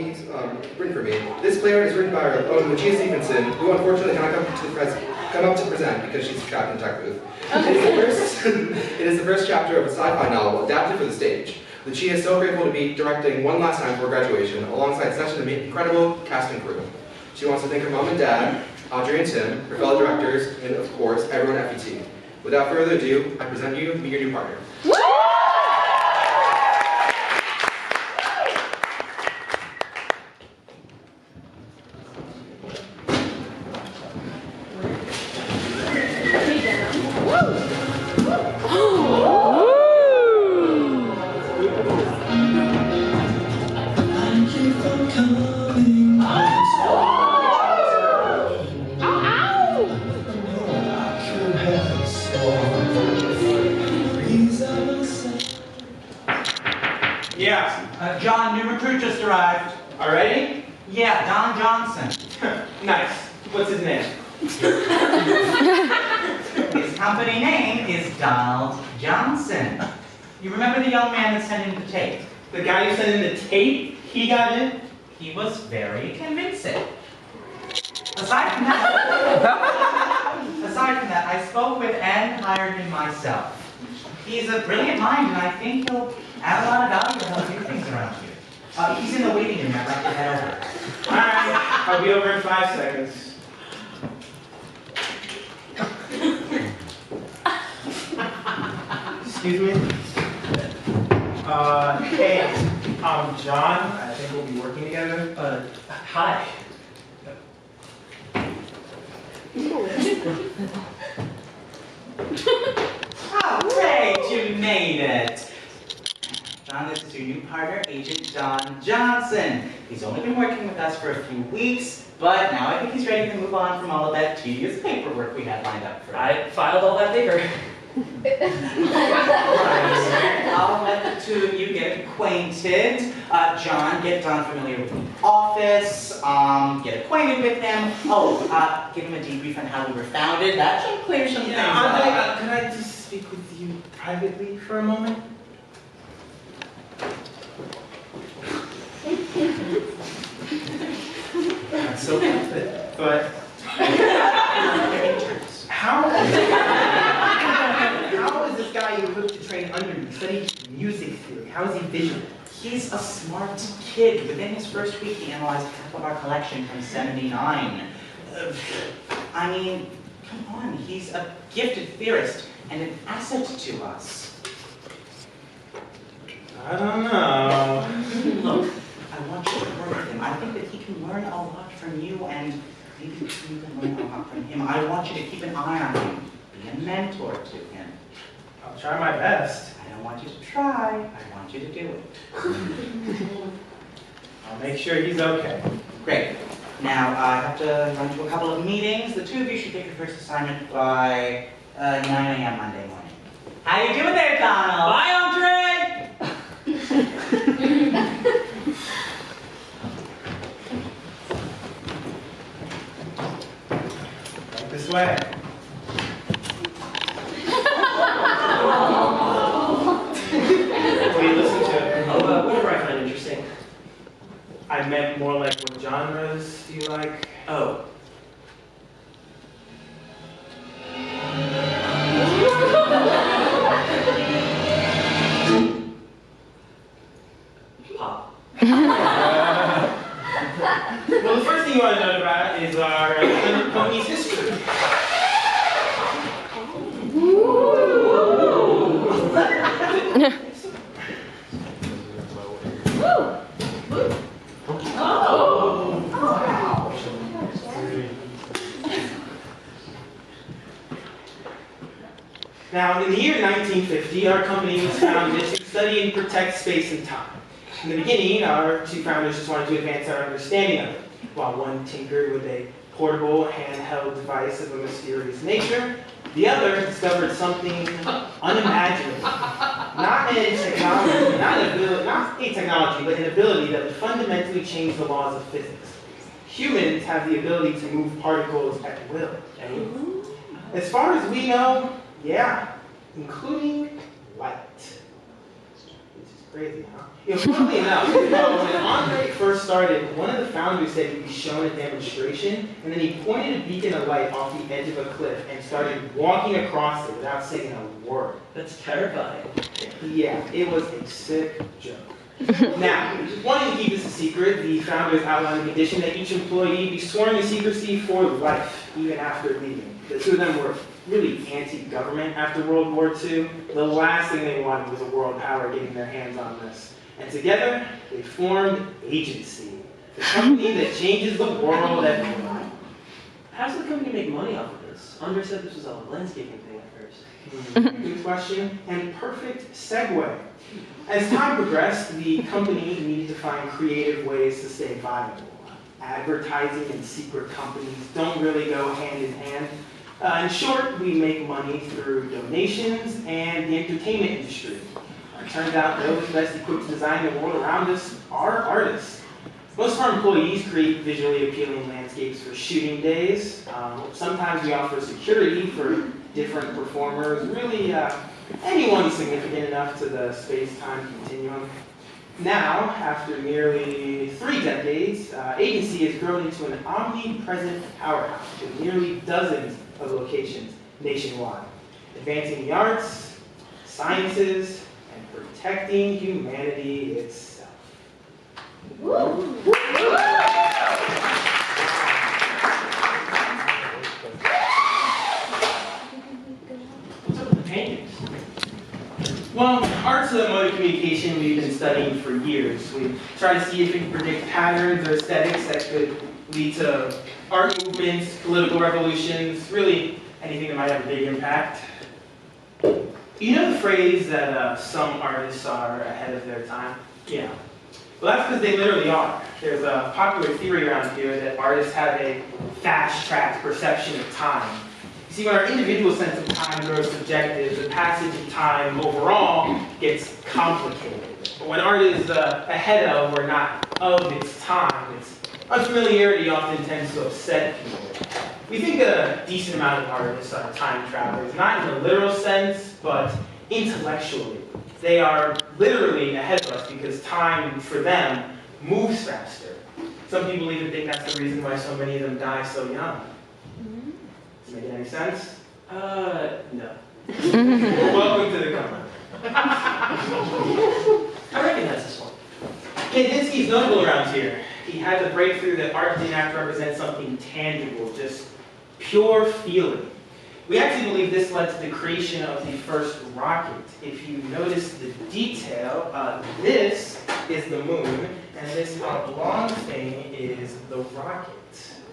he's written for me. This playwright is written by our own Lucia Stephenson, who unfortunately cannot come up to present because she's trapped in the tech booth. It is the first chapter of a sci-fi novel adapted for the stage. Lucia is so grateful to be directing one last time before graduation, alongside such an incredible cast and crew. She wants to thank her mom and dad, Audrey and Tim, her fellow directors, and of course, everyone at FET. Without further ado, I present you to your new partner. John, new recruit just arrived. Already? Yeah, Don Johnson. Nice. What's his name? His company name is Donald Johnson. You remember the young man that sent in the tape? The guy who sent in the tape? He got in? He was very convincing. Aside from that, I spoke with and hired him myself. He's a brilliant mind, and I think he'll add a lot of value to how we do things around here. He's in the waiting room. I'd like to head over. All right, I'll be over in 5 seconds. Excuse me? Hey, I'm John. I think we'll be working together. Hi. Oh, great, you made it. John, this is your new partner, Agent Don Johnson. He's only been working with us for a few weeks, but now I think he's ready to move on from all of that tedious paperwork we had lined up for him. I filed all that paper. I'll let the two of you get acquainted. John, get Don familiar with the office, get acquainted with him. Oh, give him a debrief on how we were founded. That should clear some things up. Could I just speak with you privately for a moment? I'm so confident, but how is this guy equipped to train under me? Studied music theory. How is he vigilant? He's a smart kid. Within his first week, he analyzed half of our collection from '79. I mean, come on, he's a gifted theorist and an asset to us. I don't know. Look, I want you to work with him. I think that he can learn a lot from you, and maybe you can learn a lot from him. I want you to keep an eye on him. Be a mentor to him. I'll try my best. I don't want you to try. I want you to do it. I'll make sure he's okay. Great. Now, I have to run to a couple of meetings. The two of you should take your first assignment by 9 a.m. Monday morning. How you doing there, Donald? Bye, Andre! Right this way. What do you listen to? Whatever I find interesting. I meant more like what genres do you like? Oh. Pop. Well, the first thing you want to know about is our company's history. Now, in the year 1950, our company was founded to study and protect space and time. In the beginning, our two founders just wanted to advance our understanding of it, while one tinkered with a portable, handheld device of a mysterious nature, the other discovered something unimaginable. Not a technology, but an ability that would fundamentally change the laws of physics. Humans have the ability to move particles at will. As far as we know, yeah, including light. Which is Crazy, huh? Funnily enough, when Andre first started, one of the founders said he'd be shown a demonstration, and then he pointed a beacon of light off the edge of a cliff and started walking across it without saying a word. That's terrifying. Yeah, it was a sick joke. Now, wanting to keep this a secret, the founders outlined a condition that each employee be sworn to secrecy for life, even after leaving. The two of them were really anti-government after World War II. The last thing they wanted was a world power getting their hands on this. And together, they formed Agency, the company that changes the world everywhere. How does the company make money off of this? Andre said this was a landscaping thing at first. Good question, and perfect segue. As time progressed, the company needed to find creative ways to stay viable. Advertising and secret companies don't really go hand in hand. In short, we make money through donations and the entertainment industry. It turns out those best equipped to design the world around us are artists. Most of our employees create visually appealing landscapes for shooting days. Sometimes we offer security for different performers, really anyone significant enough to the space-time continuum. Now, after nearly 3 decades, Agency has grown into an omnipresent powerhouse with nearly dozens of locations nationwide, advancing the arts, sciences, and protecting humanity itself. Woo! What's up with the paintings? Well, art's a mode of communication we've been studying for years. We try to see if we can predict patterns or aesthetics that could lead to art movements, political revolutions, really anything that might have a big impact. You know the phrase that some artists are ahead of their time? Yeah. Well, that's because they literally are. There's a popular theory around here that artists have a fast-tracked perception of time. You see, when our individual sense of time grows subjective, the passage of time overall gets complicated. But when art is ahead of or not of its time, its unfamiliarity often tends to upset people. We think a decent amount of artists are time travelers, not in the literal sense, but intellectually. They are literally ahead of us because time, for them, moves faster. Some people even think that's the reason why so many of them die so young. Does it make any sense? No. Welcome to the company. I recognize this one. Kandinsky's notable around here. He had the breakthrough that art didn't have to represent something tangible, just pure feeling. We actually believe this led to the creation of the first rocket. If you notice the detail, this is the moon, and this oblong thing is the rocket.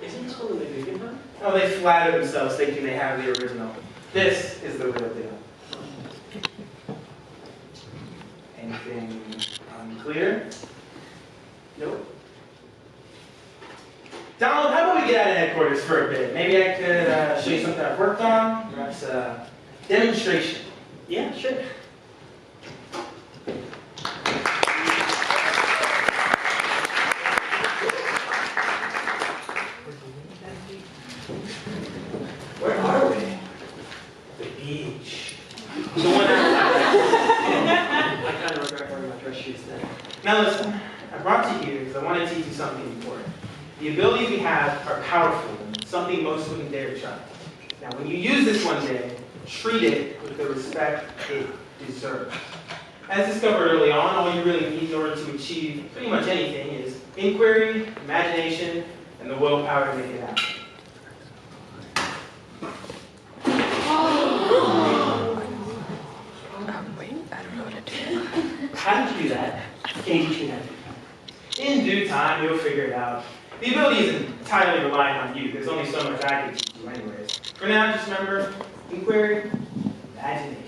Isn't this one the Guggenheim? Oh, they flatter themselves thinking they have the original. This is the real deal. Anything unclear? Nope. Donald, how about we get out of headquarters for a bit? Maybe I could show you something I've worked on, perhaps a demonstration. Yeah, sure. Where are we? The beach. The one I kind of regret wearing my dress shoes then. Now listen, I brought you here because I want to teach you something important. The abilities we have are powerful, something most wouldn't dare try. Now when you use this one day, treat it with the respect it deserves. As discovered early on, all you really need in order to achieve pretty much anything is inquiry, imagination, and the willpower to make it happen. How did you do that? Can you teach me how to do that? In due time, you'll figure it out. The ability isn't entirely reliant on you. There's only so much I can teach you anyways. For now, just remember, inquiry, imagination.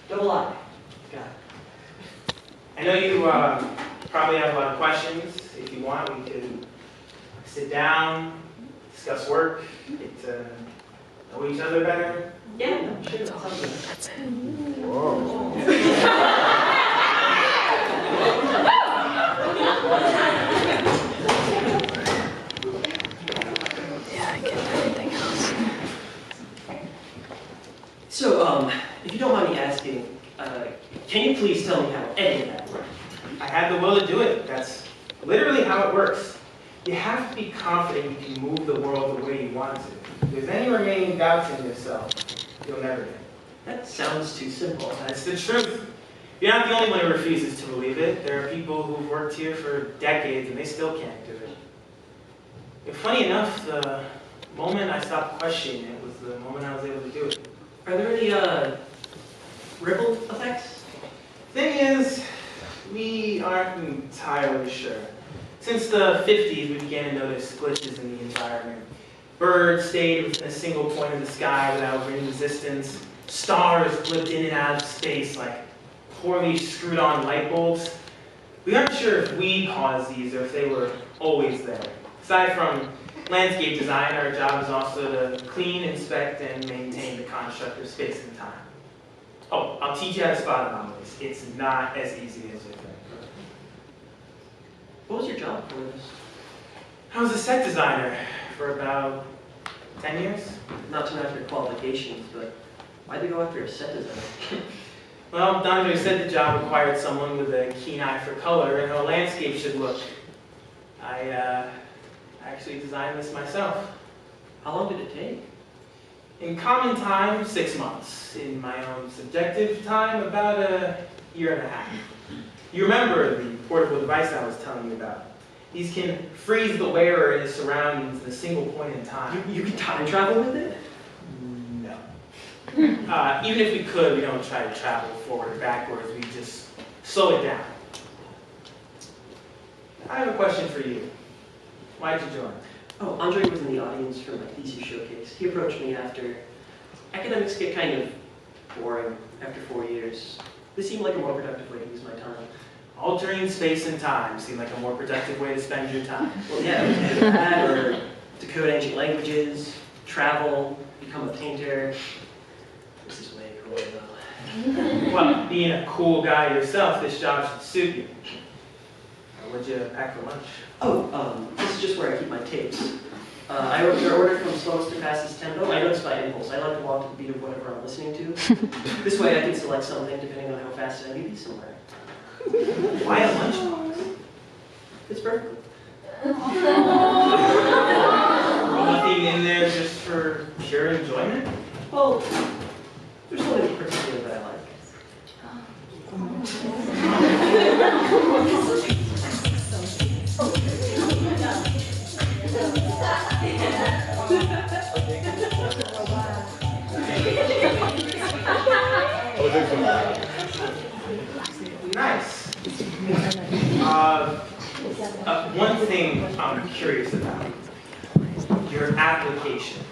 Double I. Got it. I know you probably have a lot of questions. If you want, we could sit down, discuss work, get to know each other better. Yeah, no, sure. That sounds good. That's it. Yeah, I get everything else. So, if you don't mind me asking, can you please tell me how any of that works? will to do it. That's literally how it works. You have to be confident you can move the world the way you want to. If there's any remaining doubts in yourself, you'll never get it. That sounds too simple. That's the truth. You're not the only one who refuses to believe it. There are people who've worked here for decades and they still can't do it. And funny enough, the moment I stopped questioning it was the moment I was able to do it. Are there any ripple effects? Thing is, we aren't entirely sure. Since the 50s, we began to notice glitches in the environment. Birds stayed within a single point in the sky without wind resistance. Stars flipped in and out of space like poorly screwed on light bulbs. We aren't sure if we caused these or if they were always there. Aside from landscape design, our job is also to clean, inspect, and maintain the construct of space and time. Oh, I'll teach you how to spot anomalies. It's not as easy as you think. What was your job for this? I was a set designer for about 10 years. Not to know your qualifications, but why'd they go after a set designer? Well, Dondre said the job required someone with a keen eye for color and how a landscape should look. I actually designed this myself. How long did it take? In common time, 6 months. In my own subjective time, about a year and a half. You remember the portable device I was telling you about. These can freeze the wearer and his surroundings in a single point in time. You can time travel with it? No. Even if we could, we don't try to travel forward or backwards. We just slow it down. I have a question for you. Why'd you join? Oh, Andre was in the audience for my thesis showcase. He approached me after academics get kind of boring after 4 years. This seemed like a more productive way to use my time. Altering space and time seemed like a more productive way to spend your time. Well, yeah, we could do that, or decode ancient languages, travel, become a painter. This is way cooler though. Well, being a cool guy yourself, this job should suit you. What'd you pack for lunch? Oh, this is just where I keep my tapes. I ordered from slowest to fastest tempo. I noticed by impulse. I like to walk to the beat of whatever I'm listening to. This way I can select something depending on how fast I need to be somewhere. Why a lunchbox? It's perfect. Nothing in there just for pure enjoyment? Well, there's something particular that I like. Nice. One thing I'm curious about. Your application.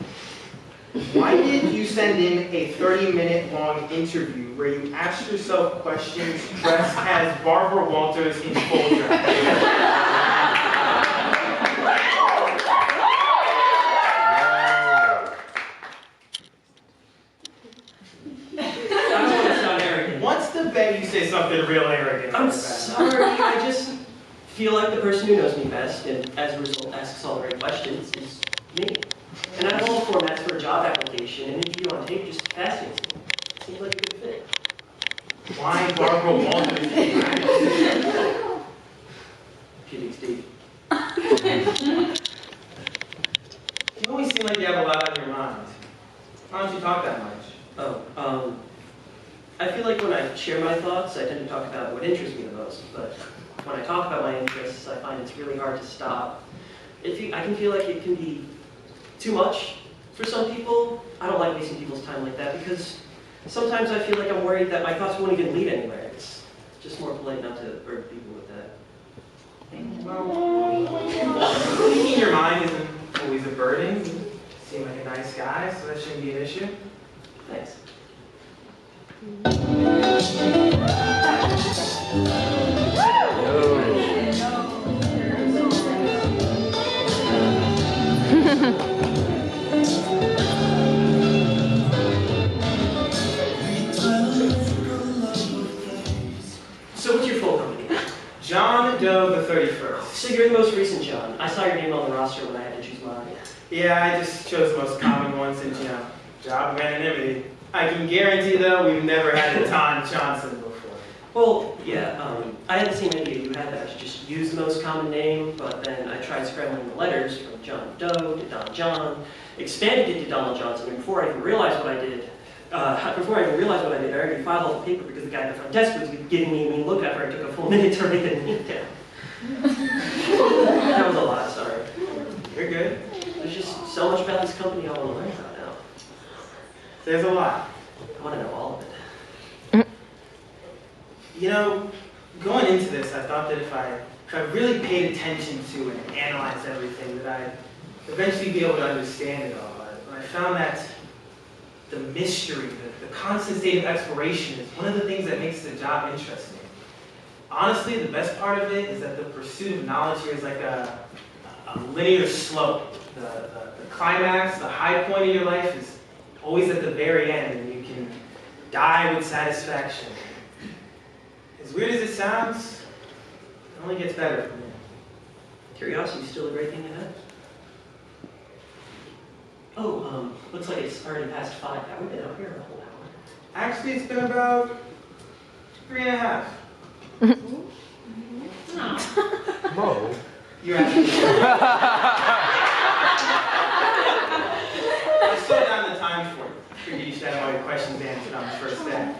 Why did you send in a 30-minute long interview where you asked yourself questions dressed as Barbara Walters in full dress? What's the bet you say something real arrogant? I'm sorry, I just feel like the person who knows me best, and as a result asks all the right questions, is me. And out of all the formats for a job application, an interview on tape just fascinates me. Seems like a good fit. Why Barbara Walters? PhD. You always seem like you have a lot on your mind. Why don't you talk that much? Oh, I feel like when I share my thoughts, I tend to talk about what interests me the most, but when I talk about my interests, I find it's really hard to stop. I can feel like it can be too much for some people. I don't like wasting people's time like that because sometimes I feel like I'm worried that my thoughts won't even lead anywhere. It's just more polite not to burden people with that. Well, speaking your mind isn't always a burden. You seem like a nice guy, so that shouldn't be an issue. Thanks. So what's your full company? John Doe the 31st. So you're the most recent John. I saw your name on the roster when I had to choose mine. Yeah, I just chose the most common one since, job of anonymity. I can guarantee, though, we've never had a Don Johnson before. Well, yeah, I had the same idea you had, that I should just use the most common name, but then I tried scrambling the letters from John Doe to Don John, expanded it to Donald Johnson, and before I even realized what I did, I already filed all the paper because the guy at the front desk was giving me a mean look after I took a full minute to write the name down. That was a lot, sorry. You're good. There's just so much about this company I want to learn about now. There's a lot. I want to know all of it. You know, going into this, I thought that if I really paid attention to and analyzed everything, that I'd eventually be able to understand it all. But I found that the mystery, the constant state of exploration is one of the things that makes the job interesting. Honestly, the best part of it is that the pursuit of knowledge here is like a linear slope. The climax, the high point of your life is always at the very end, and you can die with satisfaction. As weird as it sounds, it only gets better from there. Curiosity is still a great thing to have. Oh, looks like it's already past 5. I haven't been out here a whole hour. Actually, it's been about 3.5. Mo. You're actually I slowed down the time for you. Figured you should have all your questions answered on the first day.